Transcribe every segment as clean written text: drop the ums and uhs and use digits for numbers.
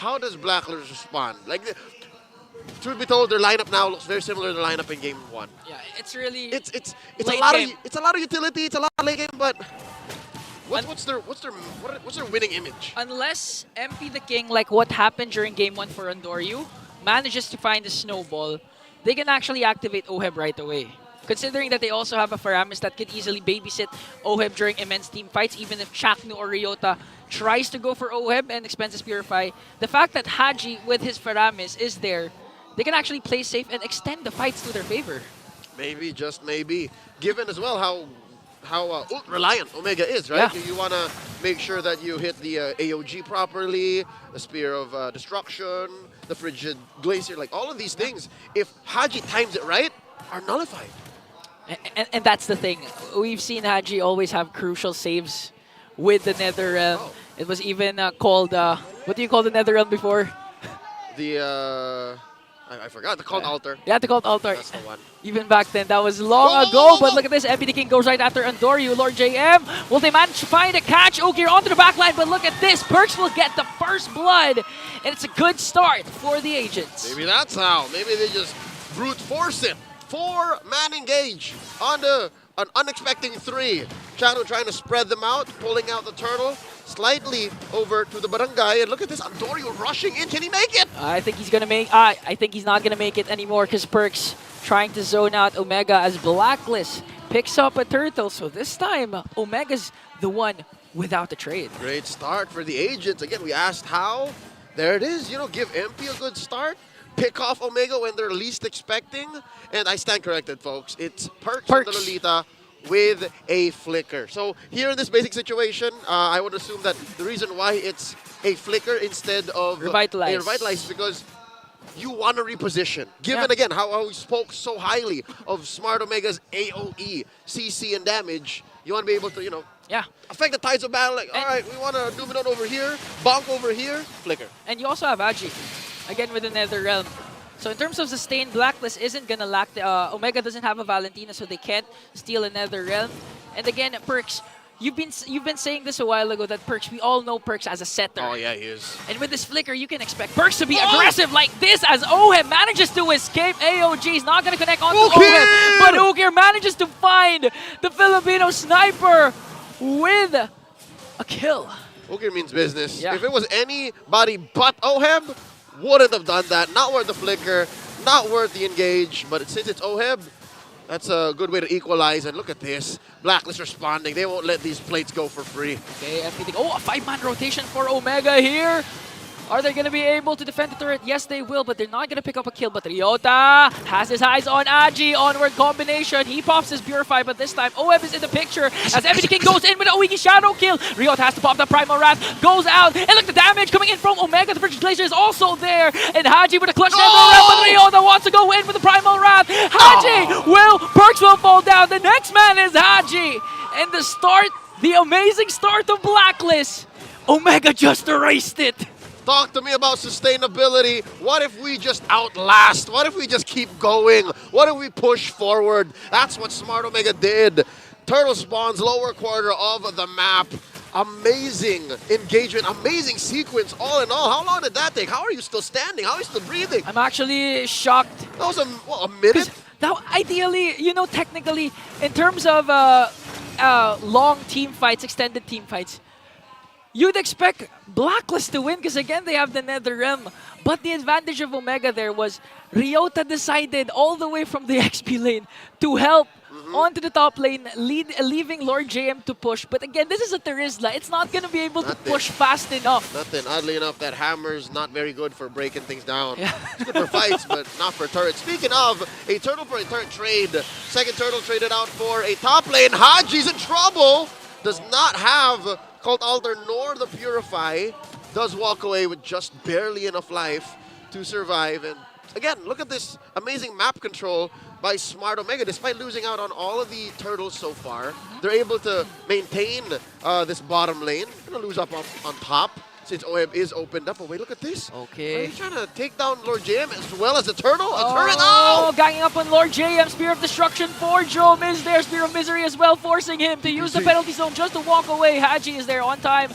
how does BLACKLIST respond? Like, truth be told, their lineup now looks very similar to the lineup in Game 1. Yeah, it's really It's a late lot game. of utility, it's a lot of late game, but what's their winning image? Unless MP the King, like what happened during Game 1 for Andoryu, manages to find the snowball, they can actually activate OHEB right away. Considering that they also have a Faramis that could easily babysit OHEB during immense team fights, even if Chaknu or Ryota tries to go for OHEB and Expenses Purify, the fact that Haji with his Faramis is there, they can actually play safe and extend the fights to their favor. Maybe, just maybe. Given as well how reliant Omega is, right? Yeah. You want to make sure that you hit the AOG properly, the Spear of Destruction, the Frigid Glacier, like all of these things, if Haji times it right, are nullified. And that's the thing. We've seen Haji always have crucial saves with the Netherrealm. Oh. It was even called, what do you call the Netherrealm before? The, I forgot, the Cult Altar. Yeah, the called Altar. That's the one. Even back then, that was long ago. But look at this. MP the King goes right after Andoryu. Lord JM, will they manage to find a catch? Ogir onto the back line, but look at this. Perks will get the first blood. And it's a good start for the Agents. Maybe that's how. Maybe they just brute force it. 4-man engage on an unexpected 3. Chano trying to spread them out, pulling out the turtle slightly over to the barangay. And look at this, Andoryu rushing in. Can he make it? I think he's gonna make. I think he's not gonna make it anymore because Perks trying to zone out Omega as BLACKLIST picks up a turtle. So this time, Omega's the one without the trade. Great start for the Agents. Again, we asked how. There it is. You know, give MP a good start. Pick off Omega when they're least expecting. And I stand corrected, folks. It's Perks from the Lolita with a flicker. So here in this basic situation, I would assume that the reason why it's a flicker instead of Revitalize. a revitalize is because you want to reposition. Given again how we spoke so highly of Smart Omega's AOE, CC, and damage, you want to be able to, you know, affect the tides of battle. Like, all right, we want to Dominate over here, bonk over here, flicker. And you also have Haji, again with the Netherrealm. So in terms of sustain, BLACKLIST isn't gonna lack the Omega doesn't have a Valentina, so they can't steal a Netherrealm. And again, Perks, you've been saying this a while ago that Perks, we all know Perks as a setter. Oh yeah, he is. And with this flicker, you can expect Perks to be aggressive like this as OHEB manages to escape AOG. He's not gonna connect onto OHEB, but Ogir manages to find the Filipino sniper with a kill. Ogir means business. Yeah. If it was anybody but OHEB, wouldn't have done that. Not worth the flicker, not worth the engage. But since it's OHEB, that's a good way to equalize. And look at this. BLACKLIST responding. They won't let these plates go for free. Okay, everything. Oh, a 5-man rotation for Omega here. Are they going to be able to defend the turret? Yes, they will, but they're not going to pick up a kill. But Ryota has his eyes on Aji. Onward combination. He pops his Purify, but this time OHEB is in the picture as MPL King goes in with an Oigi Shadow kill. Ryota has to pop the Primal Wrath, goes out, and look, the damage coming in from Omega. The Frigid Glacier is also there, and Haji with a clutch Netherrealm, but Ryota wants to go in with the Primal Wrath. Haji Perks will fall down. The next man is Haji. And the amazing start of BLACKLIST. Omega just erased it. Talk to me about sustainability. What if we just outlast? What if we just keep going? What if we push forward? That's what Smart Omega did. Turtle spawns, lower quarter of the map. Amazing engagement, amazing sequence, all in all. How long did that take? How are you still standing? How are you still breathing? I'm actually shocked. That was a minute? Now, ideally, you know, technically, in terms of long team fights, extended team fights, you'd expect BLACKLIST to win because, again, they have the Netherrealm. But the advantage of Omega there was Ryota decided all the way from the XP lane to help onto the top lane, leaving Lord JM to push. But again, this is a Terizla. It's not going to be able to push fast enough. Nothing. Oddly enough, that hammer's not very good for breaking things down. It's good for fights, but not for turrets. Speaking of, a turtle for a turret trade. Second turtle traded out for a top lane. Haji's in trouble. Does not have Cult Altar nor the Purify. Does walk away with just barely enough life to survive. And again, look at this amazing map control by Smart Omega. Despite losing out on all of the turtles so far, they're able to maintain this bottom lane. Gonna lose up on top since OM is opened up. Oh wait, look at this. Okay. Are you trying to take down Lord JM as well as the turtle? A turret out! Ganging up on Lord JM. Spear of Destruction for Jom is there. Spear of Misery as well, forcing him to use the penalty zone just to walk away. Haji is there on time.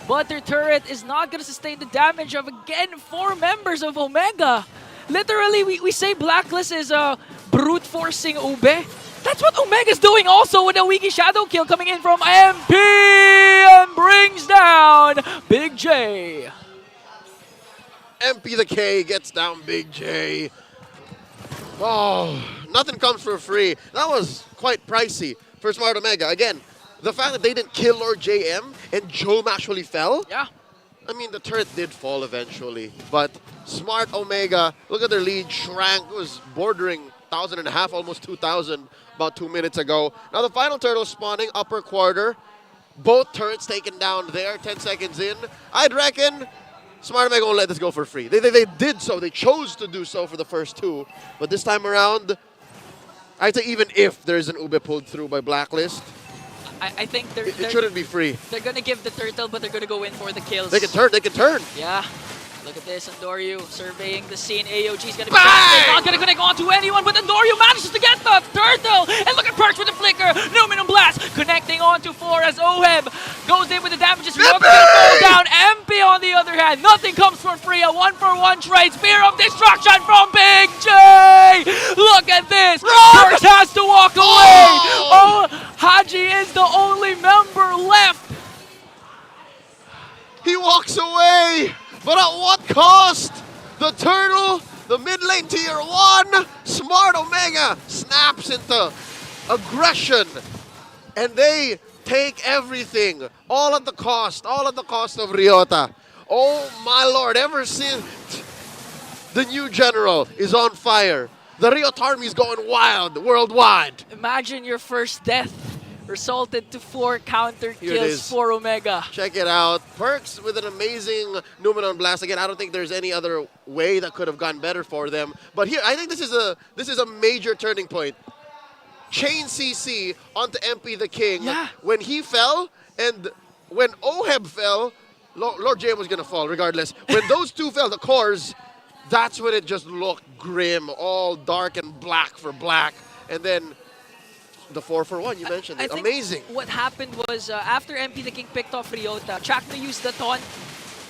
but their turret is not going to sustain the damage of, again, 4 members of Omega. Literally, we say Blacklist is brute forcing Ube. That's what Omega's doing also with a Wiki Shadow kill coming in from MP and brings down Big J. MP the K gets down Big J. Oh, nothing comes for free. That was quite pricey for Smart Omega. Again, the fact that they didn't kill Lord JM and Jome actually fell. Yeah. I mean, the turret did fall eventually, but Smart Omega, look at their lead, shrank. It was bordering 1,500, almost 2,000 about 2 minutes ago. Now the final turtle spawning, upper quarter. Both turrets taken down there, 10 seconds in. I'd reckon Smart Omega won't let this go for free. They did so. They chose to do so for the first 2. But this time around, I'd say even if there's an Ube pulled through by Blacklist, I think it shouldn't be free. They're going to give the turtle, but they're going to go in for the kills. They can turn. They can turn. Yeah. Look at this, Andoryu surveying the scene. AOG's gonna be not gonna connect onto anyone, but Andoryu manages to get the turtle! And look at Perks with the flicker! Numinum Blast connecting onto 4 as Oheb goes in with the damages. Ryota's gonna fall down. MP on the other hand, nothing comes for free. A 1-for-1 trade. Spear of Destruction from Big J! Look at this! Perks has to walk away! Oh, Haji is the only member left! He walks away! But at what cost? The turtle, the mid lane tier 1, Smart Omega snaps into aggression. And they take everything, all at the cost of Ryota. Oh my lord, ever since the new general is on fire, the Ryota army is going wild worldwide. Imagine your first death resulted to 4 counter kills for Omega. Check it out. Perks with an amazing Numenon Blast. Again, I don't think there's any other way that could have gone better for them. But here, I think this is a major turning point. Chain CC onto MP the King. Yeah. When he fell and when Oheb fell, Lord J was going to fall regardless. When those two fell, the cores, that's when it just looked grim. All dark and black for black. And then the 4-for-1, you mentioned it. Amazing. What happened was after MP the King picked off Ryota, Chakra used the taunt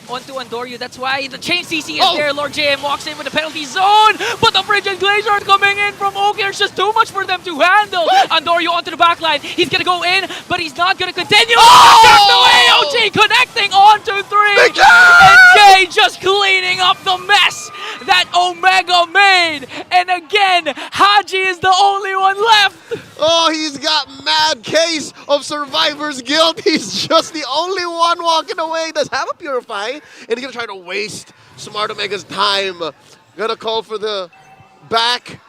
onto Andoryu. That's why the chain CC is there. Lord JM walks in with the penalty zone, but the Frigid Glacier are coming in from Oki. It's just too much for them to handle. Andoryu onto the backline. He's going to go in, but he's not going to continue. Oh! No AOG connecting onto 3. And Jay just cleaning up the mess that Omega made. And again, Haji is the only one left. Oh, he's got mad case of survivor's guilt. He's just the only one walking away. He does have a Purify, and he's going to try to waste Smart Omega's time. Going to call for the back,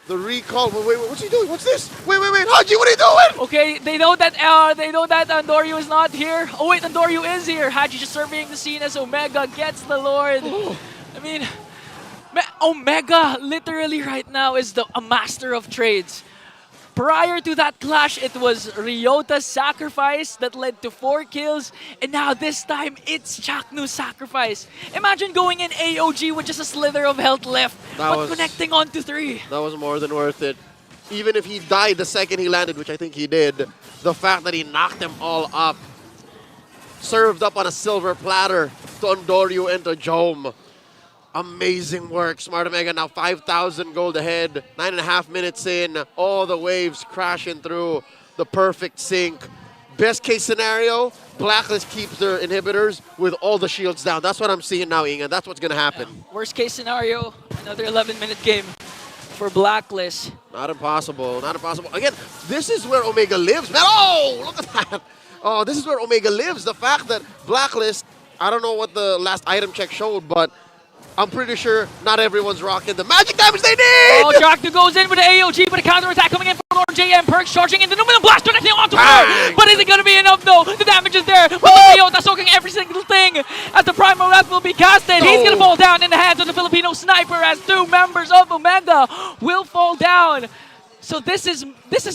the recall. Wait, what's he doing? What's this? Wait, Haji, what are you doing? Okay, they know that Andoryu is not here. Oh wait, Andoryu is here. Haji just surveying the scene as Omega gets the Lord. Oh. I mean, Omega literally right now is a master of trades. Prior to that clash, it was Ryota's sacrifice that led to 4 kills, and now this time, it's Chaknu's sacrifice. Imagine going in AOG with just a slither of health left, but connecting onto 3. That was more than worth it. Even if he died the second he landed, which I think he did, the fact that he knocked them all up, served up on a silver platter to Andoryu and to Jome. Amazing work. Smart Omega now 5,000 gold ahead. 9.5 minutes in. All the waves crashing through. The perfect sync. Best case scenario, Blacklist keeps their inhibitors with all the shields down. That's what I'm seeing now, Inga. That's what's going to happen. Yeah. Worst case scenario, another 11-minute game for Blacklist. Not impossible. Not impossible. Again, this is where Omega lives, man. Oh, look at that. Oh, this is where Omega lives. The fact that Blacklist, I don't know what the last item check showed, but I'm pretty sure not everyone's rocking the magic damage they need! Oh, Chaknu goes in with the AOG, but a counterattack coming in from Lord JM. Perks charging into Numinum Blast, connecting onto her! But is it going to be enough, though? The damage is there, but the Ryota soaking every single thing as the Primal Wrath will be casted. He's going to fall down in the hands of the Filipino Sniper as 2 members of Omega will fall down. So this is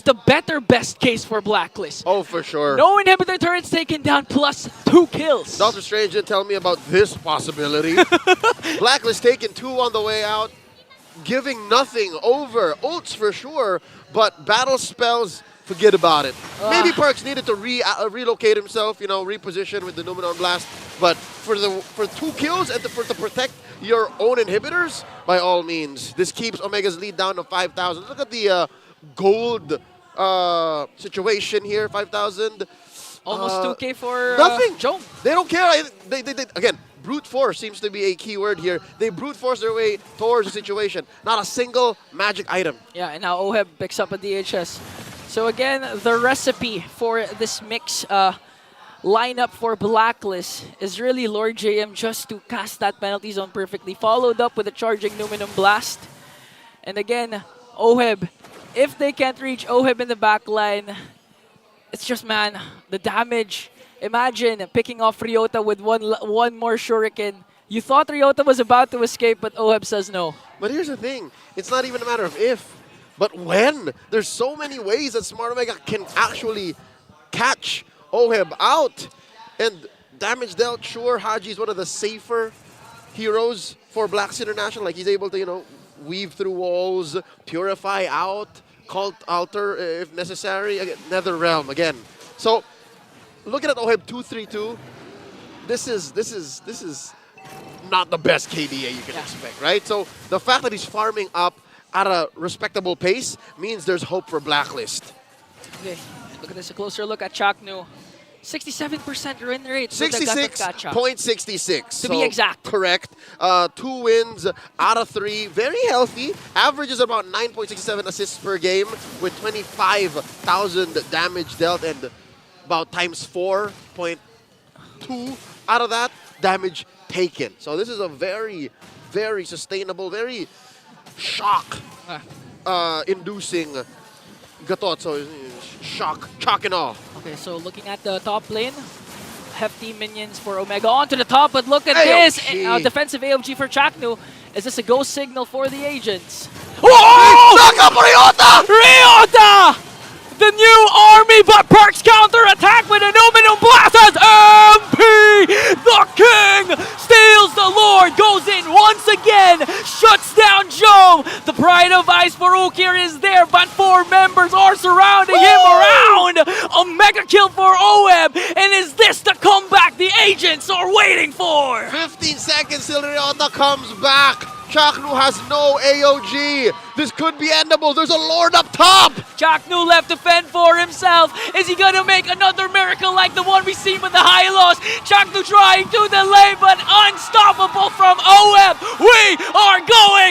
the better best case for Blacklist. Oh, for sure. No inhibitor turrets taken down plus 2 kills. Dr. Strange didn't tell me about this possibility. Blacklist taking 2 on the way out, giving nothing over. Ults for sure, but battle spells forget about it. Maybe Perks needed to relocate himself, you know, reposition with the Numenon Blast. But for 2 kills and to protect your own inhibitors, by all means, this keeps Omega's lead down to 5,000. Look at the gold situation here, 5,000. Almost 2K for nothing. Joe. They don't care. They again, brute force seems to be a key word here. They brute force their way towards the situation. Not a single magic item. Yeah, and now OHEB picks up a DHS. So again, the recipe for this mix lineup for Blacklist is really Lord JM just to cast that penalty zone perfectly, followed up with a charging Numenon Blast. And again, OHEB, if they can't reach OHEB in the back line, it's just, man, the damage. Imagine picking off Ryota with one more shuriken. You thought Ryota was about to escape, but OHEB says no. But here's the thing. It's not even a matter of if, but when. There's so many ways that Smart Omega can actually catch OHEB out. And damage dealt, sure, Haji is one of the safer heroes for Blacks International. Like, he's able to, you know, weave through walls, purify out, cult alter if necessary. Again, Nether Realm again. So, looking at OHEB 232, this is not the best KDA you can expect, right? So the fact that he's farming up at a respectable pace means there's hope for Blacklist. Okay, look at this, a closer look at Chaknu. 67% win rate. 66.66. To be exact. Correct. 2 wins out of 3. Very healthy. Averages about 9.67 assists per game with 25,000 damage dealt and about times 4.2 out of that damage taken. So this is a very, very sustainable, very shock-inducing gatot. So shock and awe. Okay, so looking at the top lane, hefty minions for Omega onto the top, but look at this! Defensive AOG for Chaknu. Is this a go signal for the agents? Whoa! Knock up Ryota! Ryota! The new army, but Perks counter attack with a Numenon Blast as MP! The King steals the Lord, goes in once again, shuts down Joe. The Pride of Ice for Ukir is there, but 4 members are surrounding him around. A mega kill for OHEB, and is this the comeback the agents are waiting for? 15 seconds till Ryota comes back. Chaknu has no AOG. This could be endable. There's a Lord up top. Chaknu left to fend for himself. Is he going to make another miracle like the one we seen with the high loss? Chaknu trying to delay, but unstoppable from OHEB. We are going